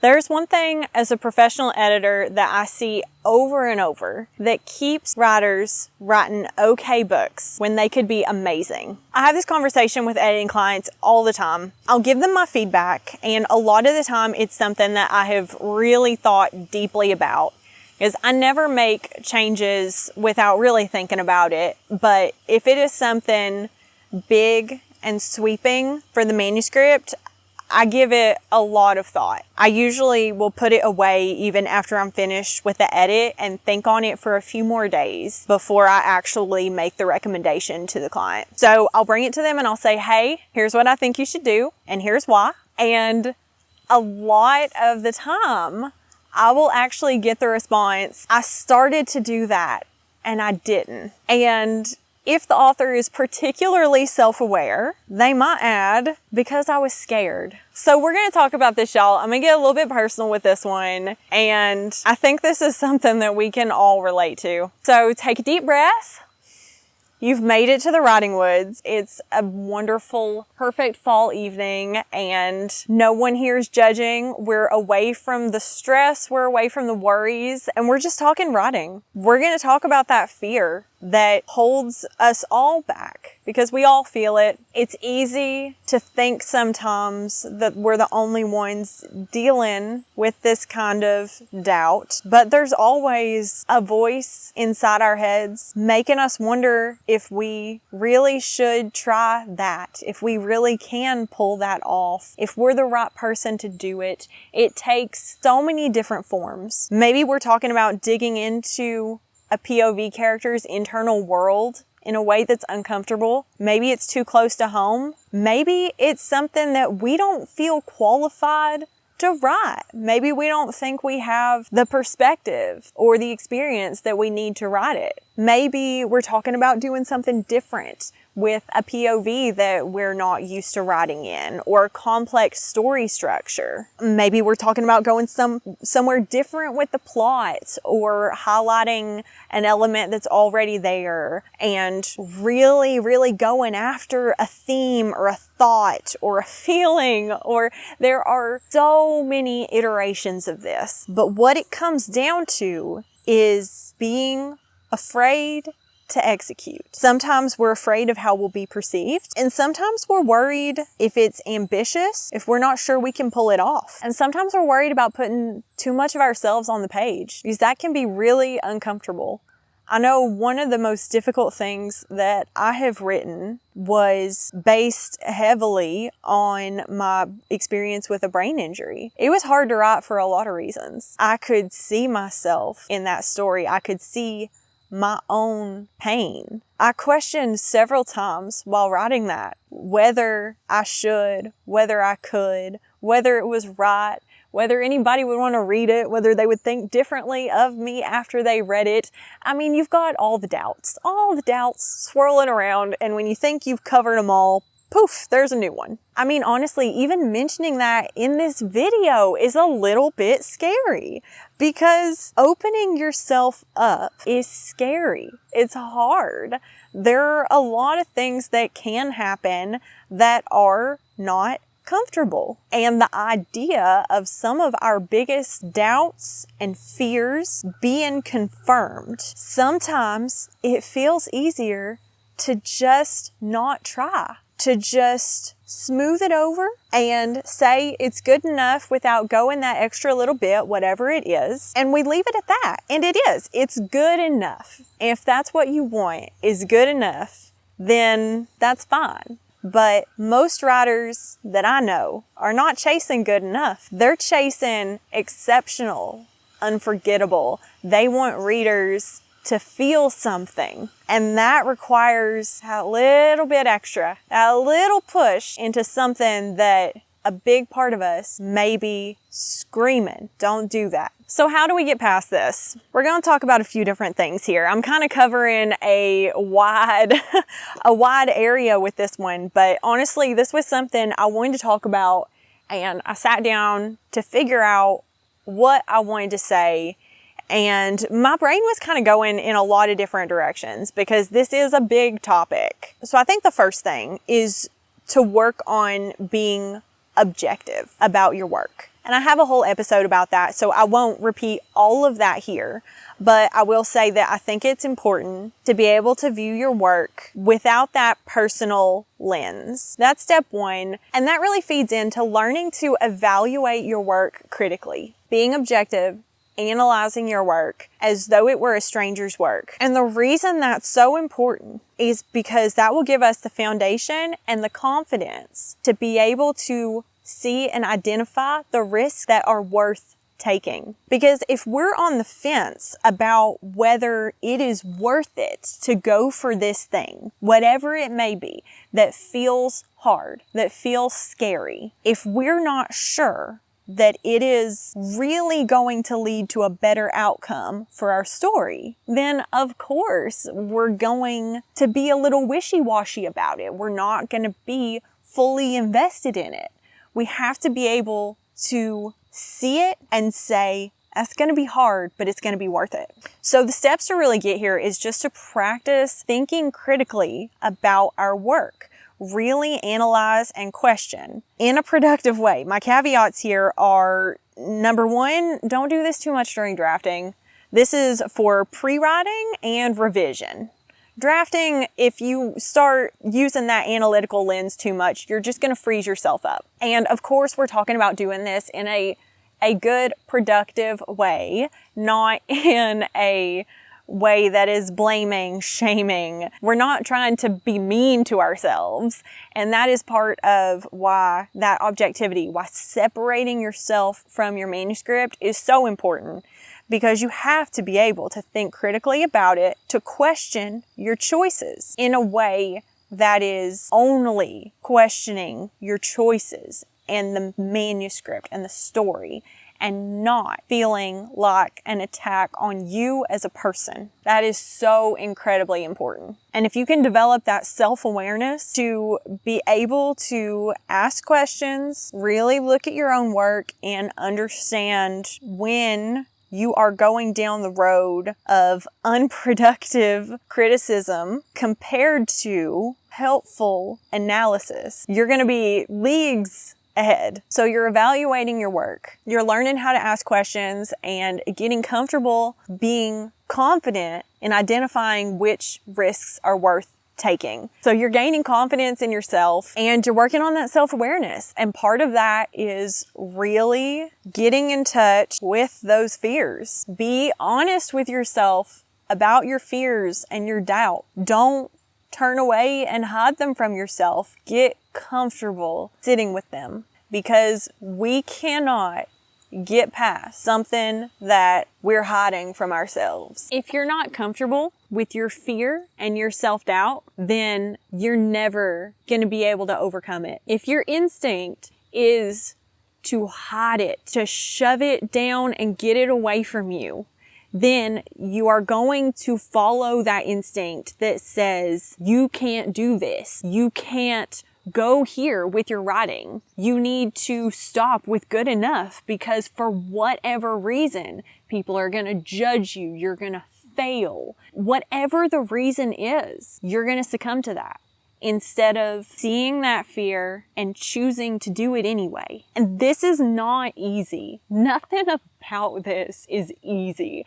There's one thing as a professional editor that I see over and over that keeps writers writing okay books when they could be amazing. I have this conversation with editing clients all the time. I'll give them my feedback, and a lot of the time it's something that I have really thought deeply about. Is I never make changes without really thinking about it, but if it is something big and sweeping for the manuscript, I give it a lot of thought. I usually will put it away even after I'm finished with the edit and think on it for a few more days before I actually make the recommendation to the client. So I'll bring it to them and I'll say, hey, here's what I think you should do, and here's why. And a lot of the time, I will actually get the response, I started to do that and I didn't. And if the author is particularly self-aware, they might add, because I was scared. So we're going to talk about this, y'all. I'm going to get a little bit personal with this one. And I think this is something that we can all relate to. So take a deep breath. You've made it to the writing woods. It's a wonderful, perfect fall evening, and no one here is judging. We're away from the stress, we're away from the worries, and we're just talking writing. We're going to talk about that fear that holds us all back because we all feel it. It's easy to think sometimes that we're the only ones dealing with this kind of doubt, but there's always a voice inside our heads making us wonder if we really should try that, if we really can pull that off, if we're the right person to do it. It takes so many different forms. Maybe we're talking about digging into a POV character's internal world in a way that's uncomfortable. Maybe it's too close to home. Maybe it's something that we don't feel qualified to write. Maybe we don't think we have the perspective or the experience that we need to write it. Maybe we're talking about doing something different with a POV that we're not used to writing in, or a complex story structure. Maybe we're talking about going somewhere different with the plot, or highlighting an element that's already there and really going after a theme or a thought or a feeling, or there are so many iterations of this. But what it comes down to is being afraid to execute. Sometimes we're afraid of how we'll be perceived, and sometimes we're worried if it's ambitious, if we're not sure we can pull it off. And sometimes we're worried about putting too much of ourselves on the page, because that can be really uncomfortable. I know one of the most difficult things that I have written was based heavily on my experience with a brain injury. It was hard to write for a lot of reasons. I could see myself in that story. I could see my own pain. I questioned several times while writing that whether I should, whether I could, whether it was right, whether anybody would want to read it, whether they would think differently of me after they read it. I mean, you've got all the doubts swirling around, and when you think you've covered them all, poof, there's a new one. I mean, honestly, even mentioning that in this video is a little bit scary, because opening yourself up is scary. It's hard. There are a lot of things that can happen that are not comfortable. And the idea of some of our biggest doubts and fears being confirmed, sometimes it feels easier to just not try, to just smooth it over and say it's good enough without going that extra little bit, whatever it is. And we leave it at that. And it is. It's good enough. If that's what you want is good enough, then that's fine. But most writers that I know are not chasing good enough. They're chasing exceptional, unforgettable. They want readers to feel something. And that requires a little bit extra, a little push into something that a big part of us may be screaming, don't do that. So how do we get past this? We're going to talk about a few different things here. I'm kind of covering a wide area with this one, but honestly, this was something I wanted to talk about, and I sat down to figure out what I wanted to say. And my brain was kind of going in a lot of different directions because this is a big topic. So I think the first thing is to work on being objective about your work. And I have a whole episode about that, so I won't repeat all of that here. But I will say that I think it's important to be able to view your work without that personal lens. That's step one. And that really feeds into learning to evaluate your work critically, being objective, analyzing your work as though it were a stranger's work. And the reason that's so important is because that will give us the foundation and the confidence to be able to see and identify the risks that are worth taking. Because if we're on the fence about whether it is worth it to go for this thing, whatever it may be, that feels hard, that feels scary, if we're not sure that it is really going to lead to a better outcome for our story, then of course we're going to be a little wishy-washy about it. We're not going to be fully invested in it. We have to be able to see it and say, that's going to be hard, but it's going to be worth it. So the steps to really get here is just to practice thinking critically about our work. Really analyze and question in a productive way. My caveats here are, number one, don't do this too much during drafting. This is for pre-writing and revision. Drafting, if you start using that analytical lens too much, you're just going to freeze yourself up. And of course, we're talking about doing this in a good, productive way, not in a way that is blaming, shaming. We're not trying to be mean to ourselves. And that is part of why that objectivity, why separating yourself from your manuscript is so important. Because you have to be able to think critically about it, to question your choices in a way that is only questioning your choices and the manuscript and the story, and not feeling like an attack on you as a person. That is so incredibly important. And if you can develop that self-awareness to be able to ask questions, really look at your own work and understand when you are going down the road of unproductive criticism compared to helpful analysis, you're going to be leagues ahead. So you're evaluating your work. You're learning how to ask questions and getting comfortable being confident in identifying which risks are worth taking. So you're gaining confidence in yourself and you're working on that self-awareness. And part of that is really getting in touch with those fears. Be honest with yourself about your fears and your doubt. Don't turn away and hide them from yourself. Get comfortable sitting with them, because we cannot get past something that we're hiding from ourselves. If you're not comfortable with your fear and your self-doubt, then you're never going to be able to overcome it. If your instinct is to hide it, to shove it down and get it away from you, then you are going to follow that instinct that says, you can't do this. You can't go here with your writing. You need to stop with good enough, because for whatever reason, people are going to judge you. You're going to fail. Whatever the reason is, you're going to succumb to that instead of seeing that fear and choosing to do it anyway. And this is not easy. Nothing about this is easy.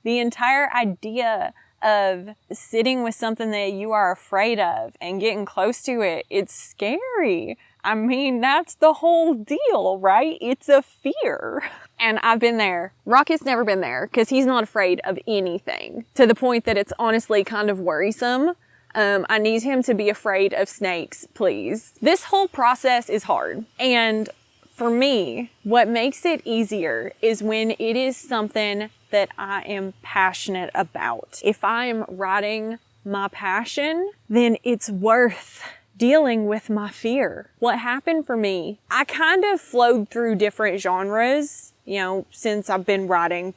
The entire idea of sitting with something that you are afraid of and getting close to it, it's scary. I mean, that's the whole deal, right? It's a fear. And I've been there. Rocket's never been there because he's not afraid of anything, to the point that it's honestly kind of worrisome. I need him to be afraid of snakes, please. This whole process is hard. And for me, what makes it easier is when it is something that I am passionate about. If I am writing my passion, then it's worth dealing with my fear. What happened for me, I kind of flowed through different genres, since I've been writing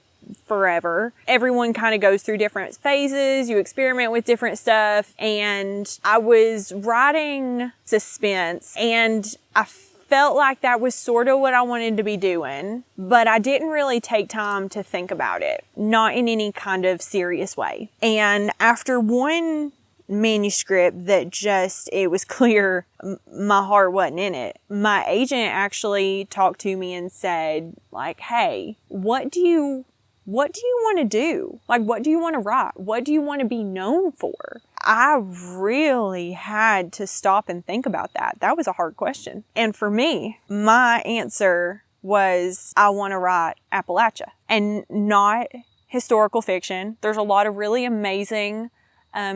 forever. Everyone kind of goes through different phases. You experiment with different stuff. And I was writing suspense, and I felt like that was sort of what I wanted to be doing, but I didn't really take time to think about it, not in any kind of serious way. And after one manuscript that it was clear my heart wasn't in it. My agent actually talked to me and said, like, hey, what do you want to do? Like, what do you want to write? What do you want to be known for? I really had to stop and think about that. That was a hard question. And for me, my answer was, I want to write Appalachia and not historical fiction. There's a lot of really amazing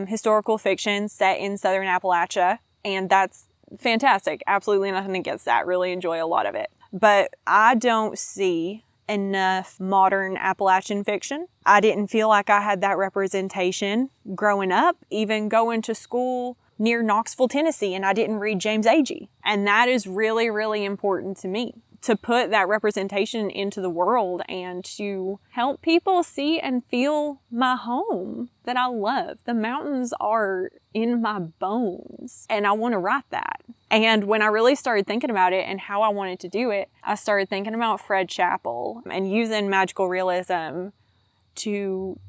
historical fiction set in Southern Appalachia, and that's fantastic. Absolutely nothing against that. Really enjoy a lot of it. But I don't see enough modern Appalachian fiction. I didn't feel like I had that representation growing up, even going to school near Knoxville, Tennessee, and I didn't read James Agee. And that is really, really important to me, to put that representation into the world and to help people see and feel my home that I love. The mountains are in my bones, and I want to write that. And when I really started thinking about it and how I wanted to do it, I started thinking about Fred Chappell and using magical realism to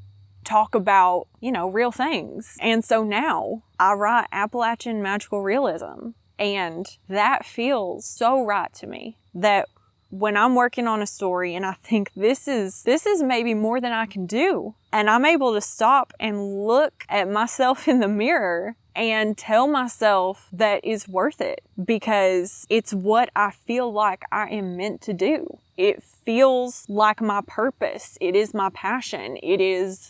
talk about, real things. And so now I write Appalachian magical realism, and that feels so right to me that when I'm working on a story and I think this is maybe more than I can do, and I'm able to stop and look at myself in the mirror and tell myself that it's worth it because it's what I feel like I am meant to do. It feels like my purpose. It is my passion. It is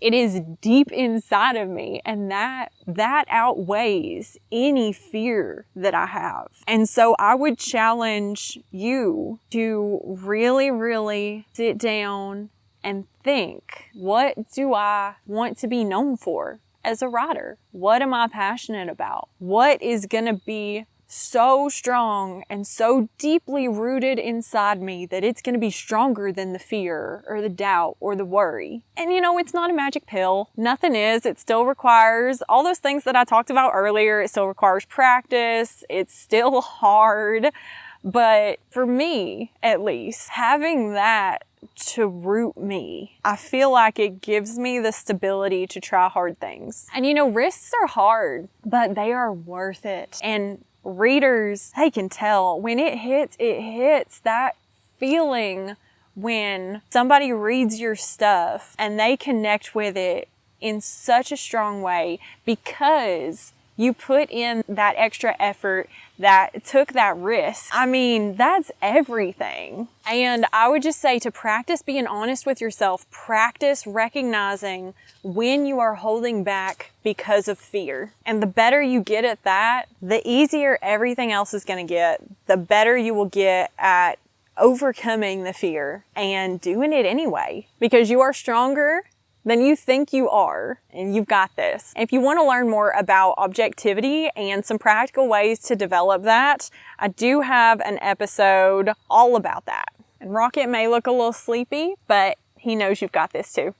deep inside of me, and that outweighs any fear that I have. And so I would challenge you to really, really sit down and think, what do I want to be known for as a writer? What am I passionate about? What is going to be so strong and so deeply rooted inside me that it's going to be stronger than the fear or the doubt or the worry? And it's not a magic pill. Nothing is. It still requires all those things that I talked about earlier. It still requires practice. It's still hard. But for me, at least, having that to root me, I feel like it gives me the stability to try hard things. And risks are hard, but they are worth it. And readers, they can tell when it hits that feeling when somebody reads your stuff and they connect with it in such a strong way because you put in that extra effort, that took that risk. I mean, that's everything. And I would just say to practice being honest with yourself, practice recognizing when you are holding back because of fear. And the better you get at that, the easier everything else is going to get. The better you will get at overcoming the fear and doing it anyway, because you are stronger than you think you are, and you've got this. If you want to learn more about objectivity and some practical ways to develop that, I do have an episode all about that. And Rocket may look a little sleepy, but he knows you've got this too.